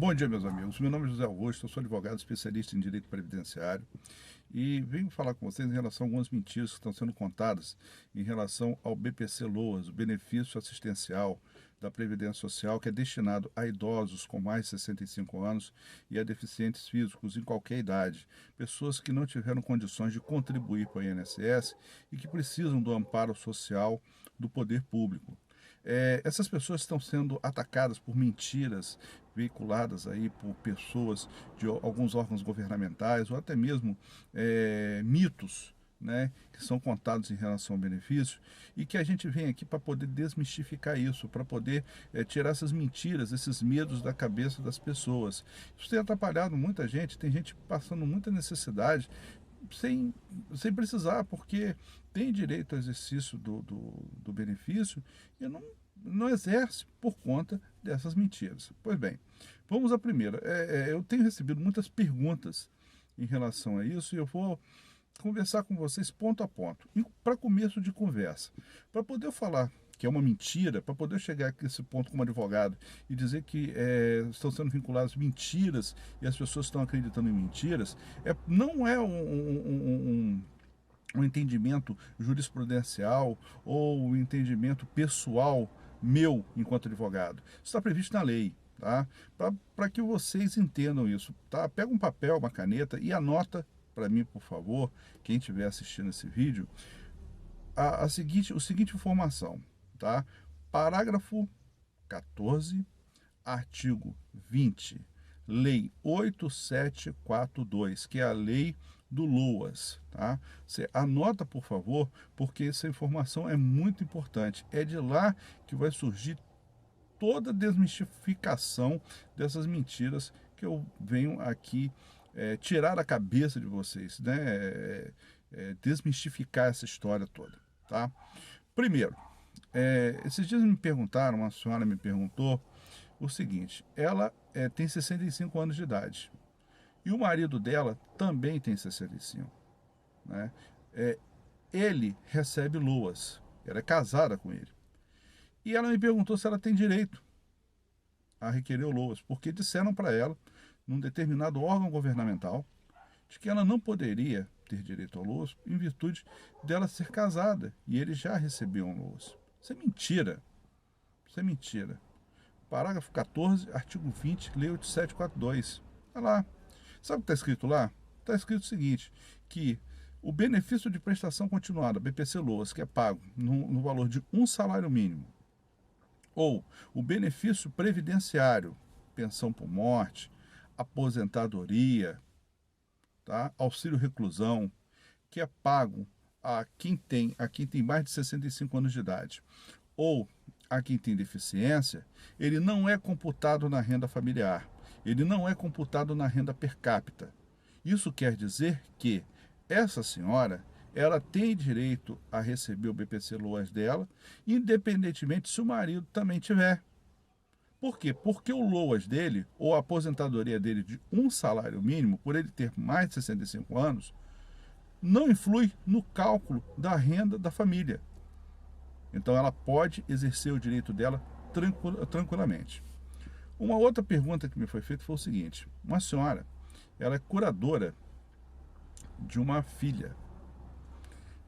Bom dia, meus amigos. Meu nome é José Augusto, eu sou advogado especialista em direito previdenciário e venho falar com vocês em relação a algumas mentiras que estão sendo contadas em relação ao BPC-Loas, o benefício assistencial da Previdência Social, que é destinado a idosos com mais de 65 anos e a deficientes físicos em qualquer idade, pessoas que não tiveram condições de contribuir para o INSS e que precisam do amparo social do poder público. Essas pessoas estão sendo atacadas por mentiras veiculadas aí por pessoas de alguns órgãos governamentais ou até mesmo mitos, né, que são contados em relação ao benefício e que a gente vem aqui para poder desmistificar isso, para poder tirar essas mentiras, esses medos da cabeça das pessoas. Isso tem atrapalhado muita gente, tem gente passando muita necessidade sem precisar, porque tem direito ao exercício do benefício e não exerce por conta dessas mentiras. Pois bem, vamos à primeira. Eu tenho recebido muitas perguntas em relação a isso e eu vou conversar com vocês ponto a ponto, para começo de conversa, para poder falar que é uma mentira, para poder chegar aqui esse ponto como advogado e dizer que estão sendo vinculadas mentiras e as pessoas estão acreditando em mentiras, não é um entendimento jurisprudencial ou um entendimento pessoal meu enquanto advogado. Isso está previsto na lei, tá? Para que vocês entendam isso, tá? Pega um papel, uma caneta e anota para mim, por favor, quem estiver assistindo esse vídeo, a seguinte informação, tá? Parágrafo 14, artigo 20, Lei 8742, que é a lei do LOAS, tá? Você anota, por favor, porque essa informação é muito importante. É de lá que vai surgir toda a desmistificação dessas mentiras que eu venho aqui tirar da cabeça de vocês, né? Desmistificar essa história toda, tá? Primeiro, esses dias me perguntaram, uma senhora me perguntou o seguinte: ela tem 65 anos de idade e o marido dela também tem 65, né? Ele recebe LOAS, ela é casada com ele. E ela me perguntou se ela tem direito a requerer o LOAS, porque disseram para ela, num determinado órgão governamental, de que ela não poderia ter direito ao LOAS em virtude dela ser casada e ele já recebeu um LOAS. Isso é mentira. Isso é mentira. Parágrafo 14, artigo 20, Lei 8742. Olha lá. Sabe o que está escrito lá? Está escrito o seguinte, que o benefício de prestação continuada, BPC-LOAS, que é pago no valor de um salário mínimo, ou o benefício previdenciário, pensão por morte, aposentadoria, tá? Auxílio reclusão, que é pago a quem tem mais de 65 anos de idade, ou a quem tem deficiência, ele não é computado na renda familiar, ele não é computado na renda per capita. Isso quer dizer que essa senhora, ela tem direito a receber o BPC-LOAS dela, independentemente se o marido também tiver. Por quê? Porque o LOAS dele, ou a aposentadoria dele de um salário mínimo, por ele ter mais de 65 anos, não influi no cálculo da renda da família. Então ela pode exercer o direito dela tranquilamente. Uma outra pergunta que me foi feita foi o seguinte: uma senhora, ela é curadora de uma filha,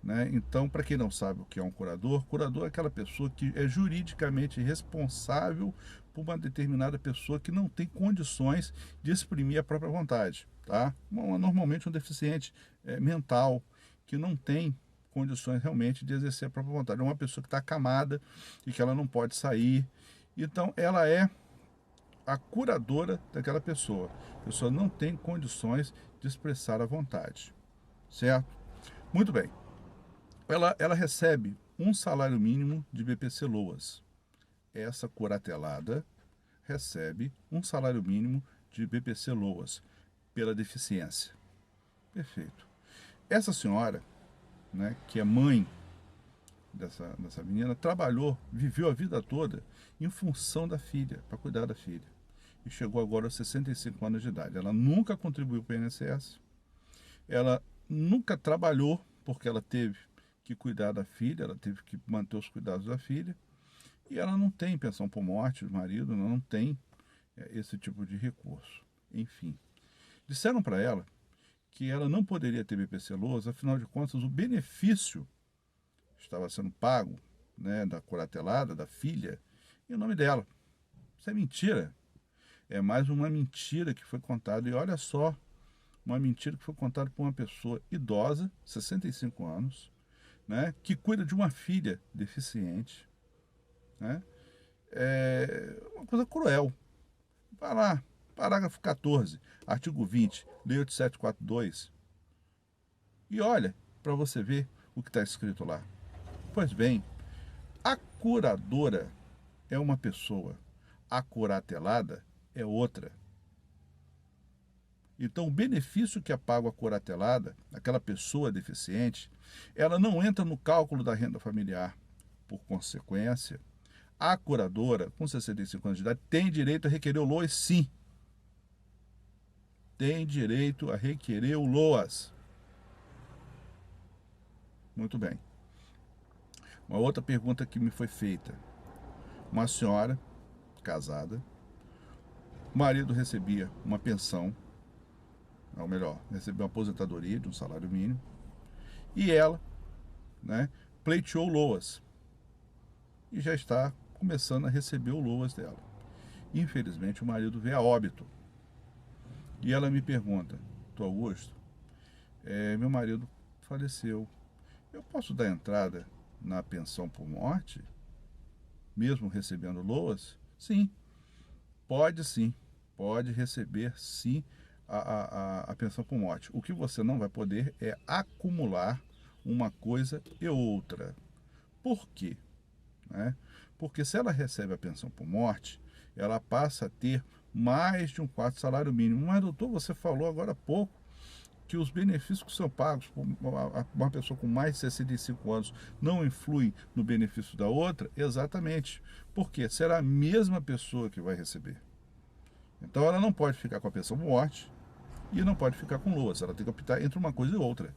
né? Então, para quem não sabe o que é um curador, curador é aquela pessoa que é juridicamente responsável por uma determinada pessoa que não tem condições de exprimir a própria vontade, tá? Normalmente um deficiente mental que não tem condições realmente de exercer a própria vontade. É uma pessoa que está acamada e que ela não pode sair. Então, ela é a curadora daquela pessoa. A pessoa não tem condições de expressar a vontade, certo? Muito bem. Ela recebe um salário mínimo de BPC-LOAS. Essa curatelada recebe um salário mínimo de BPC-LOAS pela deficiência. Perfeito. Essa senhora, né, que é mãe dessa menina, trabalhou, viveu a vida toda em função da filha, para cuidar da filha. E chegou agora aos 65 anos de idade. Ela nunca contribuiu para o INSS. Ela nunca trabalhou, porque ela teve que cuidar da filha, ela teve que manter os cuidados da filha. E ela não tem pensão por morte do marido, não tem esse tipo de recurso. Enfim, disseram para ela que ela não poderia ter BPC Loas, afinal de contas o benefício estava sendo pago, né, da curatelada, da filha, em nome dela. Isso é mentira. É mais uma mentira que foi contada. E olha só, uma mentira que foi contada por uma pessoa idosa, 65 anos, né, que cuida de uma filha deficiente. Né? É uma coisa cruel. Vai lá, parágrafo 14, artigo 20, Lei 8742. E olha, para você ver o que está escrito lá. Pois bem, a curadora é uma pessoa, a curatelada é outra. Então, o benefício que é pago à curatelada, aquela pessoa deficiente, ela não entra no cálculo da renda familiar. Por consequência, a curadora, com 65 anos de idade, tem direito a requerer o LOAS, sim. Tem direito a requerer o LOAS. Muito bem. Uma outra pergunta que me foi feita. Uma senhora casada, o marido recebia uma pensão, ou melhor, recebia uma aposentadoria de um salário mínimo, e ela, né, pleiteou o LOAS e já está começando a receber o LOAS dela. Infelizmente, o marido veio a óbito. E ela me pergunta: Dr. Augusto, meu marido faleceu, eu posso dar entrada na pensão por morte, mesmo recebendo LOAS? Sim, pode receber sim a pensão por morte. O que você não vai poder é acumular uma coisa e outra. Por quê? Né? Porque se ela recebe a pensão por morte, ela passa a ter mais de um quarto salário mínimo. Mas, doutor, você falou agora há pouco que os benefícios que são pagos por uma pessoa com mais de 65 anos não influem no benefício da outra? Exatamente. Porque será a mesma pessoa que vai receber. Então ela não pode ficar com a pensão por morte e não pode ficar com LOAS. Ela tem que optar entre uma coisa e outra.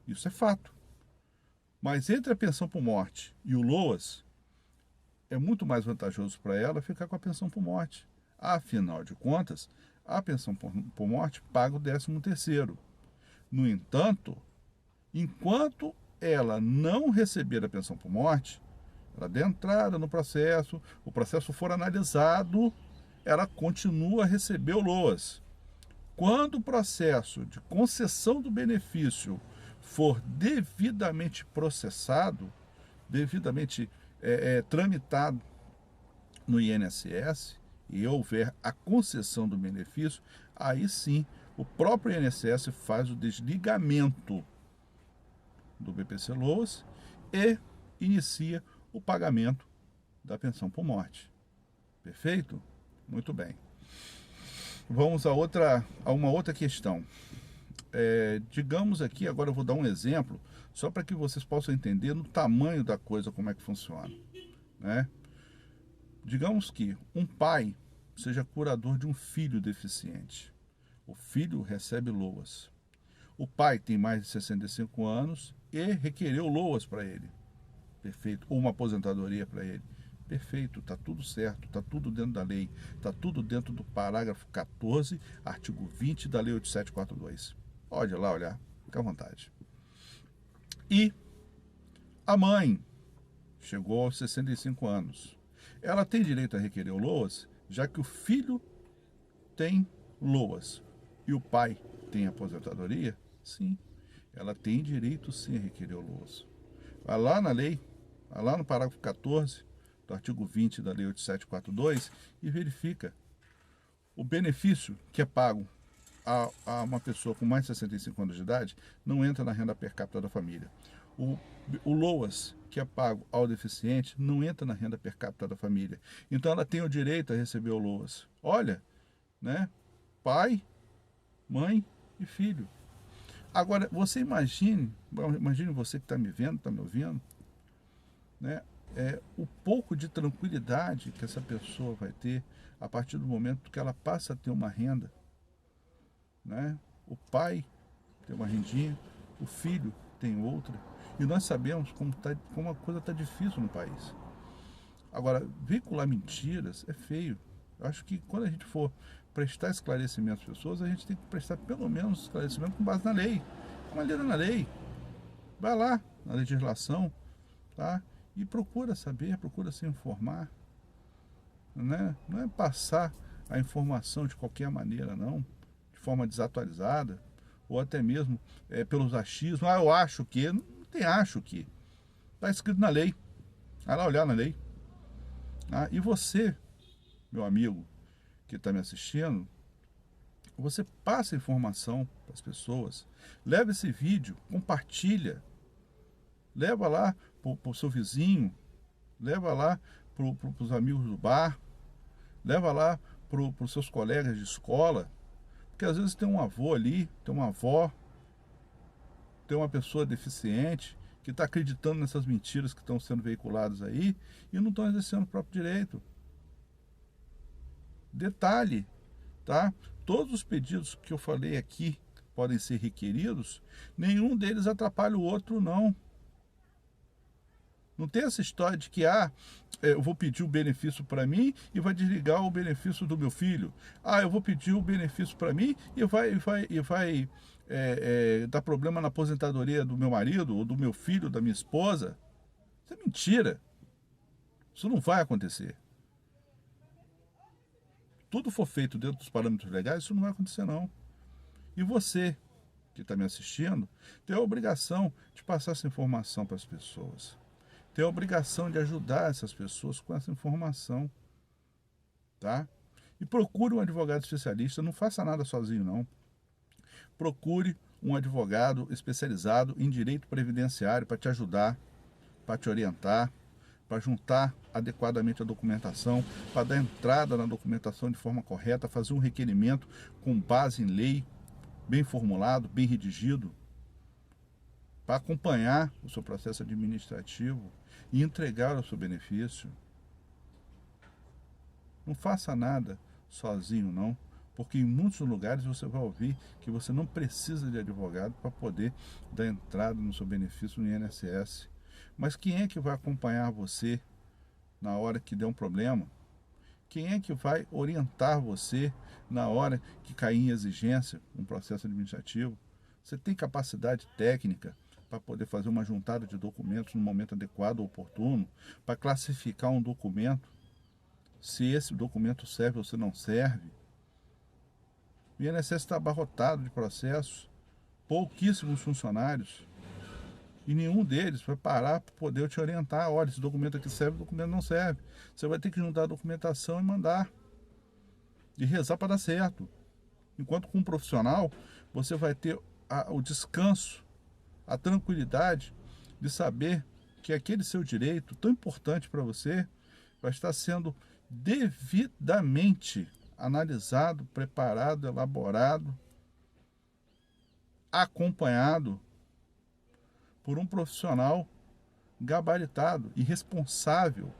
Isso é fato. Mas entre a pensão por morte e o LOAS, é muito mais vantajoso para ela ficar com a pensão por morte. Afinal de contas, a pensão por morte paga o 13º. No entanto, enquanto ela não receber a pensão por morte, ela der entrada no processo, o processo for analisado, ela continua a receber o LOAS. Quando o processo de concessão do benefício for devidamente processado, devidamente tramitado no INSS e houver a concessão do benefício, aí sim o próprio INSS faz o desligamento do BPC Loas e inicia o pagamento da pensão por morte. Perfeito? Muito bem. Vamos a uma outra questão. Digamos aqui, agora eu vou dar um exemplo, só para que vocês possam entender no tamanho da coisa, como é que funciona. Né? Digamos que um pai seja curador de um filho deficiente. O filho recebe LOAS. O pai tem mais de 65 anos e requereu LOAS para ele. Perfeito. Ou uma aposentadoria para ele. Perfeito, está tudo certo, está tudo dentro da lei, está tudo dentro do parágrafo 14, artigo 20 da Lei 8742. Pode ir lá olhar, fica à vontade. E a mãe chegou aos 65 anos. Ela tem direito a requerer o LOAS, já que o filho tem LOAS e o pai tem aposentadoria? Sim, ela tem direito sim a requerer o LOAS. Vai lá na lei, vai lá no parágrafo 14 do artigo 20 da Lei 8742 e verifica. O benefício que é pago a uma pessoa com mais de 65 anos de idade não entra na renda per capita da família. O LOAS, que é pago ao deficiente, não entra na renda per capita da família. Então ela tem o direito a receber o LOAS. Olha, né? Pai, mãe e filho. Agora, você imagine você que está me vendo, está me ouvindo, né? O pouco de tranquilidade que essa pessoa vai ter a partir do momento que ela passa a ter uma renda. Né? O pai tem uma rendinha, o filho tem outra. E nós sabemos como a coisa está difícil no país. Agora, veicular mentiras é feio. Eu acho que quando a gente for prestar esclarecimento às pessoas, a gente tem que prestar pelo menos esclarecimento com base na lei. Uma lei na lei. Vai lá na legislação, tá? E procura saber, procura se informar, né? Não é passar a informação de qualquer maneira, não, de forma desatualizada, ou até mesmo pelos achismos. Ah, eu acho que, não tem acho que, está escrito na lei. Vai lá olhar na lei. Ah, e você, meu amigo que está me assistindo, você passa a informação para as pessoas, leva esse vídeo, compartilha, leva lá para o seu vizinho, leva lá para os amigos do bar, leva lá para os seus colegas de escola, porque às vezes tem um avô ali, tem uma avó, tem uma pessoa deficiente que está acreditando nessas mentiras que estão sendo veiculadas aí e não estão exercendo o próprio direito. Detalhe, tá? Todos os pedidos que eu falei aqui podem ser requeridos, nenhum deles atrapalha o outro, não. Não tem essa história de que eu vou pedir o benefício para mim e vai desligar o benefício do meu filho. Eu vou pedir o benefício para mim e vai dar problema na aposentadoria do meu marido, ou do meu filho, da minha esposa. Isso é mentira. Isso não vai acontecer. Tudo for feito dentro dos parâmetros legais, isso não vai acontecer, não. E você, que está me assistindo, tem a obrigação de passar essa informação para as pessoas. Tem a obrigação de ajudar essas pessoas com essa informação, tá? E procure um advogado especialista, não faça nada sozinho, não. Procure um advogado especializado em direito previdenciário para te ajudar, para te orientar, para juntar adequadamente a documentação, para dar entrada na documentação de forma correta, fazer um requerimento com base em lei, bem formulado, bem redigido, para acompanhar o seu processo administrativo e entregar o seu benefício. Não faça nada sozinho, não, porque em muitos lugares você vai ouvir que você não precisa de advogado para poder dar entrada no seu benefício no INSS. Mas quem é que vai acompanhar você na hora que der um problema? Quem é que vai orientar você na hora que cair em exigência um processo administrativo? Você tem capacidade técnica para poder fazer uma juntada de documentos no momento adequado ou oportuno, para classificar um documento, se esse documento serve ou se não serve. O INSS está abarrotado de processos, pouquíssimos funcionários, e nenhum deles vai parar para poder te orientar. Olha, esse documento aqui serve, o documento não serve. Você vai ter que juntar a documentação e mandar. E rezar para dar certo. Enquanto com um profissional, você vai ter o descanso, a tranquilidade de saber que aquele seu direito, tão importante para você, vai estar sendo devidamente analisado, preparado, elaborado, acompanhado por um profissional gabaritado e responsável,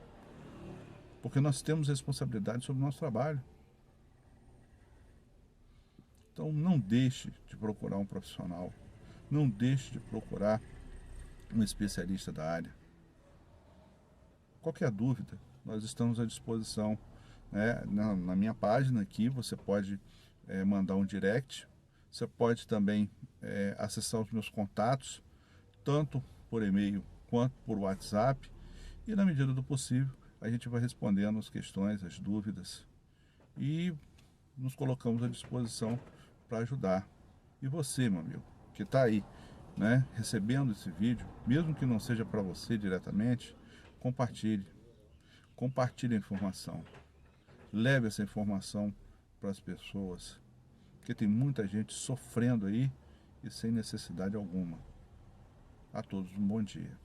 porque nós temos responsabilidade sobre o nosso trabalho. Então não deixe de procurar um profissional, não deixe de procurar um especialista da área. Qualquer dúvida, nós estamos à disposição, né? Na minha página aqui você pode mandar um direct, você pode também acessar os meus contatos, tanto por e-mail quanto por WhatsApp, e na medida do possível a gente vai respondendo as questões, as dúvidas, e nos colocamos à disposição para ajudar. E você, meu amigo, que está aí, né, recebendo esse vídeo, mesmo que não seja para você diretamente, compartilhe a informação, leve essa informação para as pessoas, porque tem muita gente sofrendo aí e sem necessidade alguma. A todos um bom dia.